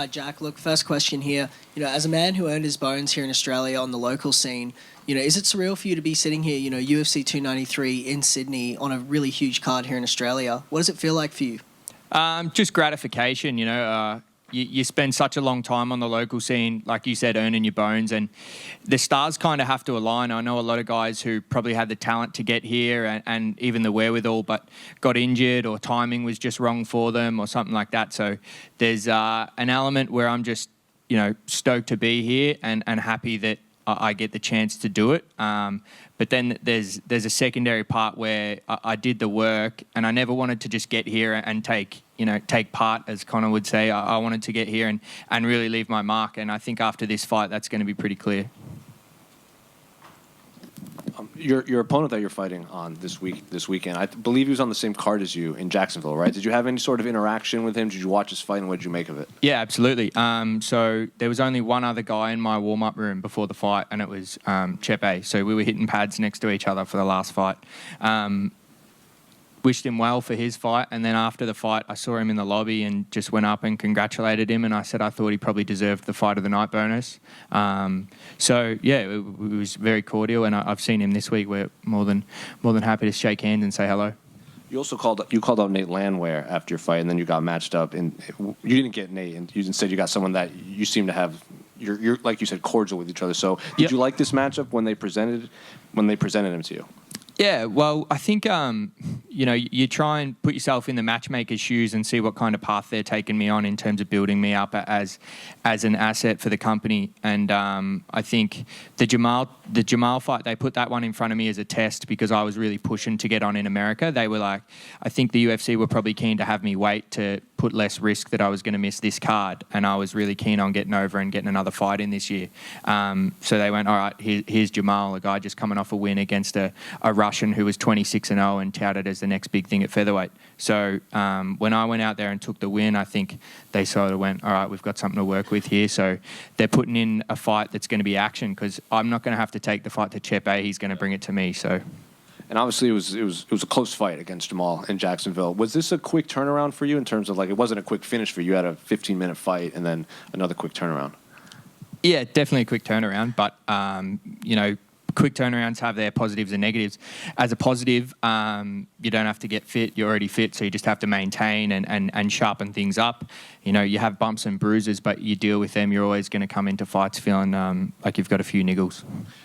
Jack, look, first question here. As a man who earned his bones here in Australia on the local scene, is it surreal for you to be sitting here, UFC 293 in Sydney on a really huge card here in Australia? What does it feel like for you? Just gratification, You spend such a long time on the local scene, like you said, earning your bones, and the stars kind of have to align. I know a lot of guys who probably had the talent to get here and even the wherewithal, but got injured or timing was just wrong for them or something like that. So there's an element where I'm just, stoked to be here and happy that I get the chance to do it. But then there's a secondary part where I did the work and I never wanted to just get here and take part, as Connor would say. I wanted to get here and really leave my mark. And I think after this fight, that's going to be pretty clear. Your opponent that you're fighting on this weekend, I believe he was on the same card as you in Jacksonville, right? Did you have any sort of interaction with him? Did you watch his fight, and what did you make of it? Yeah, absolutely. So there was only one other guy in my warm-up room before the fight, and it was Chepe. So we were hitting pads next to each other for the last fight. Wished him well for his fight, and then after the fight I saw him in the lobby and just went up and congratulated him, and I said I thought he probably deserved the fight of the night bonus. So yeah, it was very cordial, and I've seen him this week. We're more than happy to shake hands and say hello. You also called out Nate Landwehr after your fight, and then you got matched up, and you didn't get Nate, and you instead you got someone that you seem to have. You're like you said, cordial with each other. So did you like this matchup when they presented him to you? Yeah, well, I think, you try and put yourself in the matchmaker's shoes and see what kind of path they're taking me on in terms of building me up as an asset for the company. And I think the Jamal fight, they put that one in front of me as a test because I was really pushing to get on in America. They were like, I think the UFC were probably keen to have me wait to put less risk that I was going to miss this card. And I was really keen on getting over and getting another fight in this year. So they went, all right, here's Jamal, a guy just coming off a win against a Russian who was 26-0 and touted as the next big thing at featherweight. So when I went out there and took the win, I think they sort of went, all right, we've got something to work with here. So they're putting in a fight that's going to be action because I'm not going to have to take the fight to Chepe. He's going to bring it to me. So. And obviously, it was a close fight against Jamal in Jacksonville. Was this a quick turnaround for you in terms of, like, it wasn't a quick finish for you? You had a 15-minute fight and then another quick turnaround. Yeah, definitely a quick turnaround. But, quick turnarounds have their positives and negatives. As a positive, you don't have to get fit. You're already fit, so you just have to maintain and sharpen things up. You have bumps and bruises, but you deal with them. You're always going to come into fights feeling like you've got a few niggles.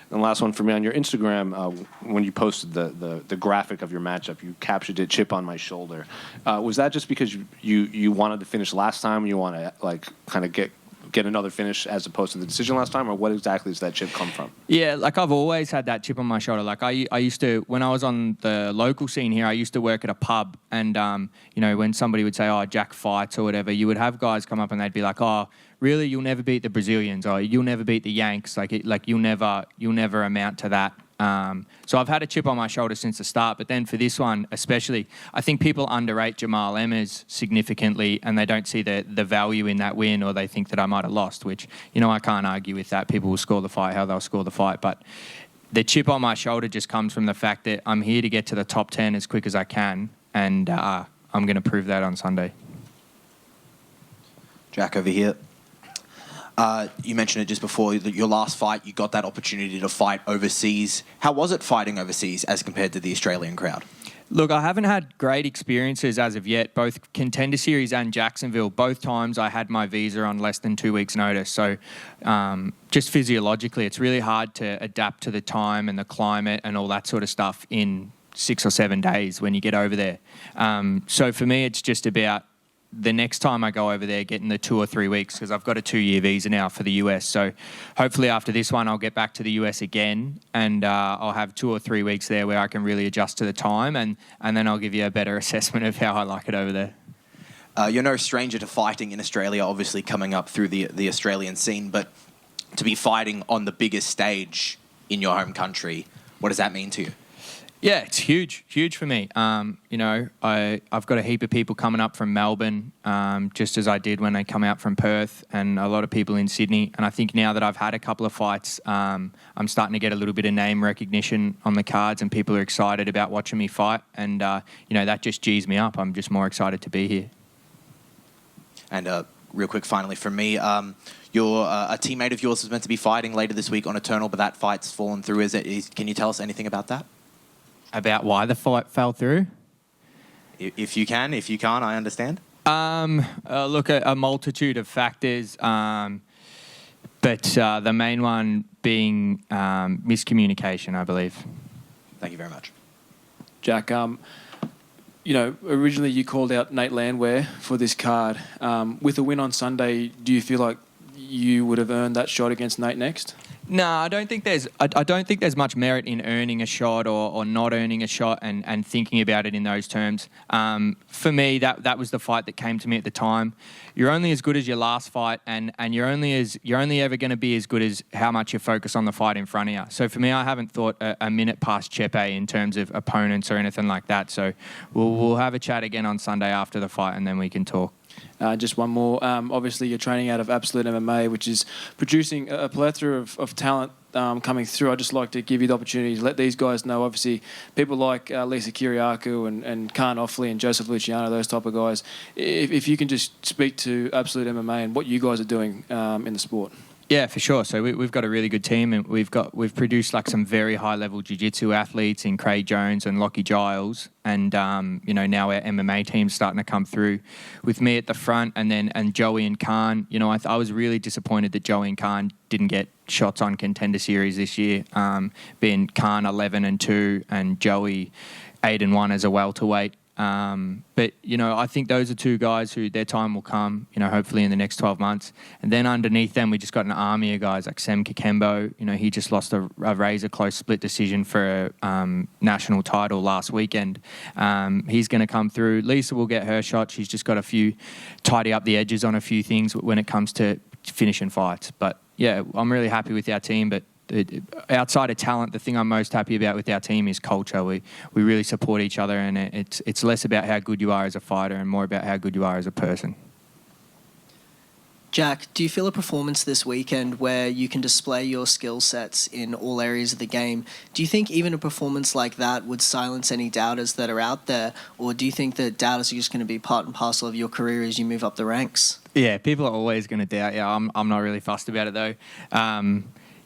And last one for me, on your Instagram, when you posted the graphic of your matchup, you captured it, "Chip on my shoulder." Was that just because you wanted to finish last time? You want to kind of get another finish as opposed to the decision last time, or what exactly does that chip come from? Yeah, I've always had that chip on my shoulder. I used to, when I was on the local scene here, I used to work at a pub, and when somebody would say, "Oh, Jack fights" or whatever, you would have guys come up and they'd be like, "Oh, really? You'll never beat the Brazilians, or you'll never beat the Yanks. You'll never amount to that." So I've had a chip on my shoulder since the start, but then for this one especially, I think people underrate Jamal Emmers significantly, and they don't see the value in that win, or they think that I might have lost, which, I can't argue with that. People will score the fight how they'll score the fight, but the chip on my shoulder just comes from the fact that I'm here to get to the top 10 as quick as I can, and I'm going to prove that on Sunday. Jack, over here. You mentioned it just before, your last fight, you got that opportunity to fight overseas. How was it fighting overseas as compared to the Australian crowd? Look, I haven't had great experiences as of yet, both Contender Series and Jacksonville. Both times I had my visa on less than 2 weeks' notice. So just physiologically, it's really hard to adapt to the time and the climate and all that sort of stuff in 6 or 7 days when you get over there. So for me, it's just about the next time I go over there, getting the 2 or 3 weeks, because I've got a 2-year visa now for the US. So hopefully after this one, I'll get back to the US again, and I'll have 2 or 3 weeks there where I can really adjust to the time, and then I'll give you a better assessment of how I like it over there. You're no stranger to fighting in Australia, obviously coming up through the Australian scene, but to be fighting on the biggest stage in your home country, what does that mean to you? Yeah, it's huge for me. I've got a heap of people coming up from Melbourne, just as I did when they come out from Perth, and a lot of people in Sydney. And I think now that I've had a couple of fights, I'm starting to get a little bit of name recognition on the cards, and people are excited about watching me fight. And, that just G's me up. I'm just more excited to be here. And real quick, finally from me. You're a teammate of yours is meant to be fighting later this week on Eternal, but that fight's fallen through. Can you tell us anything about that? About why the fight fell through? If you can, if you can't, I understand. Look, a multitude of factors, but the main one being miscommunication, I believe. Thank you very much. Jack, originally you called out Nate Landwehr for this card. With a win on Sunday, do you feel like you would have earned that shot against Nate next? No, I don't think there's much merit in earning a shot or not earning a shot and thinking about it in those terms. For me, that was the fight that came to me at the time. You're only as good as your last fight, and you're only ever going to be as good as how much you focus on the fight in front of you. So for me, I haven't thought a minute past Chepe in terms of opponents or anything like that. So we'll have a chat again on Sunday after the fight, and then we can talk. Just one more. Obviously, you're training out of Absolute MMA, which is producing a plethora of talent coming through. I'd just like to give you the opportunity to let these guys know. Obviously, people like Lisa Kiriakou and Khan Offley and Joseph Luciano, those type of guys. If you can just speak to Absolute MMA and what you guys are doing in the sport. Yeah, for sure. So we've got a really good team, and we've produced like some very high level jiu-jitsu athletes in Craig Jones and Lockie Giles, and now our MMA team's starting to come through with me at the front, and Joey and Khan. I was really disappointed that Joey and Khan didn't get shots on Contender Series this year, being Khan 11-2 and Joey 8-1 as a welterweight. But I think those are two guys who their time will come, hopefully in the next 12 months. And then underneath them, we just got an army of guys like Sem Kikembo. He just lost a razor close split decision for a national title last weekend. He's going to come through. Lisa will get her shot. She's just got a few tidy up the edges on a few things when it comes to finishing fights. But yeah, I'm really happy with our team. But outside of talent, the thing I'm most happy about with our team is culture. We really support each other, and it's less about how good you are as a fighter and more about how good you are as a person. Jack, do you feel a performance this weekend where you can display your skill sets in all areas of the game? Do you think even a performance like that would silence any doubters that are out there, or do you think that doubters are just going to be part and parcel of your career as you move up the ranks? Yeah, people are always going to doubt you. I'm not really fussed about it though.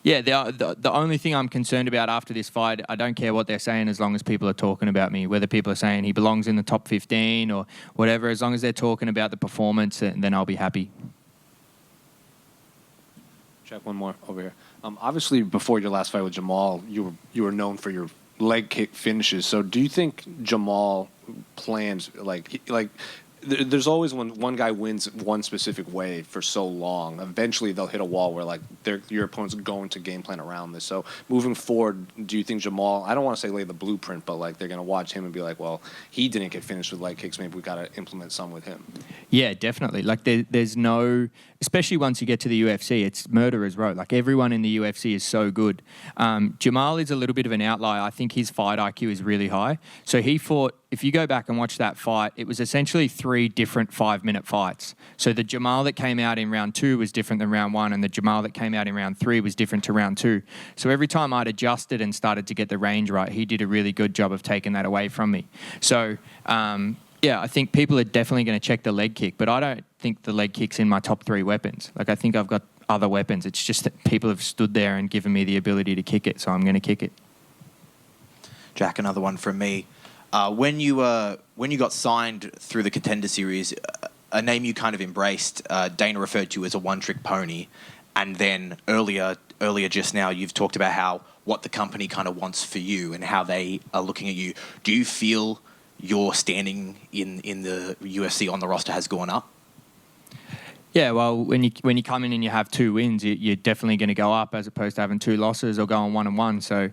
Yeah, the only thing I'm concerned about after this fight, I don't care what they're saying as long as people are talking about me, whether people are saying he belongs in the top 15 or whatever. As long as they're talking about the performance, then I'll be happy. Check one more over here. Obviously, before your last fight with Jamal, you were known for your leg kick finishes. So do you think Jamal plans, there's always when one guy wins one specific way for so long, eventually they'll hit a wall where your opponent's going to game plan around this. So moving forward, do you think Jamal, I don't want to say lay the blueprint, but they're going to watch him and be like, well, he didn't get finished with leg kicks, maybe we got to implement some with him? Yeah, definitely. There's no, especially once you get to the UFC, it's murderer's row. Everyone in the UFC is so good. Jamal is a little bit of an outlier. I think his fight IQ is really high. So he fought, if you go back and watch that fight, it was essentially 3 different 5-minute fights. So the Jamal that came out in round 2 was different than round 1, and the Jamal that came out in round 3 was different to round 2. So every time I'd adjusted and started to get the range right, he did a really good job of taking that away from me. So, yeah, I think people are definitely going to check the leg kick, but I don't think the leg kick's in my top 3 weapons. I think I've got other weapons. It's just that people have stood there and given me the ability to kick it, so I'm going to kick it. Jack, another one from me. When you got signed through the Contender Series, a name you kind of embraced, Dana referred to as a one-trick pony, and then earlier just now you've talked about what the company kind of wants for you and how they are looking at you. Do you feel your standing in the UFC on the roster has gone up? Yeah, well, when you come in and you have 2 wins, you're definitely going to go up as opposed to having 2 losses or going 1-1. So,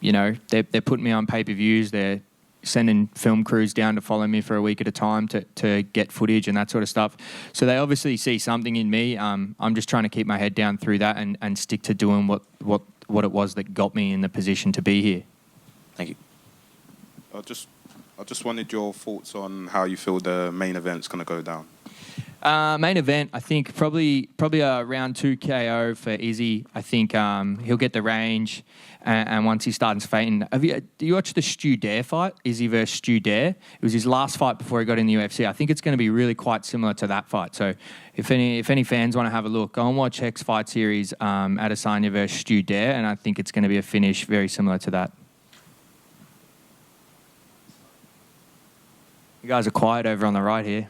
they're putting me on pay-per-views. They're sending film crews down to follow me for a week at a time to get footage and that sort of stuff. So they obviously see something in me. I'm just trying to keep my head down through that and stick to doing what it was that got me in the position to be here. Thank you. I just wanted your thoughts on how you feel the main event's going to go down. Main event, I think probably a round 2 KO for Izzy. I think he'll get the range, and once he starts fighting, do you watch the Stu Dare fight? Izzy versus Stu Dare. It was his last fight before he got in the UFC. I think it's going to be really quite similar to that fight. So if any fans want to have a look, go and watch Hex Fight Series Adesanya versus Stu Dare, and I think it's going to be a finish very similar to that. You guys are quiet over on the right here.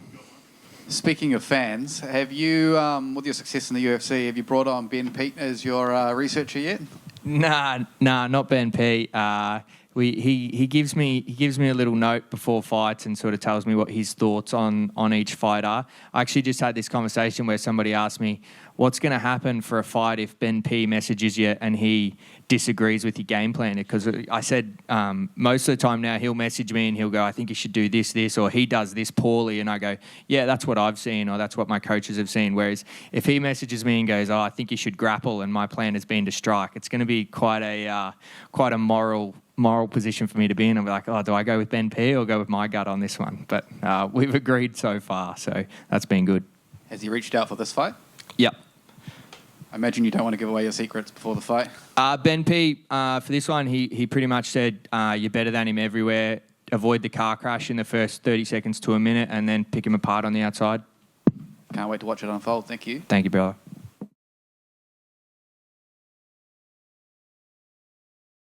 Speaking of fans, have you, with your success in the UFC, have you brought on Ben Pete as your researcher yet? Nah, not Ben Pete. He gives me a little note before fights and sort of tells me what his thoughts on each fight are. I actually just had this conversation where somebody asked me, what's going to happen for a fight if Ben P messages you and he disagrees with your game plan? Because I said most of the time now he'll message me and he'll go, I think you should do this, or he does this poorly. And I go, yeah, that's what I've seen, or that's what my coaches have seen. Whereas if he messages me and goes, I think you should grapple, and my plan has been to strike, it's going to be quite a moral position for me to be in. I'll be like, do I go with Ben P or go with my gut on this one? But we've agreed so far, so that's been good. Has he reached out for this fight? Yep. I imagine you don't want to give away your secrets before the fight. Ben P, for this one, he pretty much said, you're better than him everywhere. Avoid the car crash in the first 30 seconds to a minute and then pick him apart on the outside. Can't wait to watch it unfold. Thank you. Thank you, brother.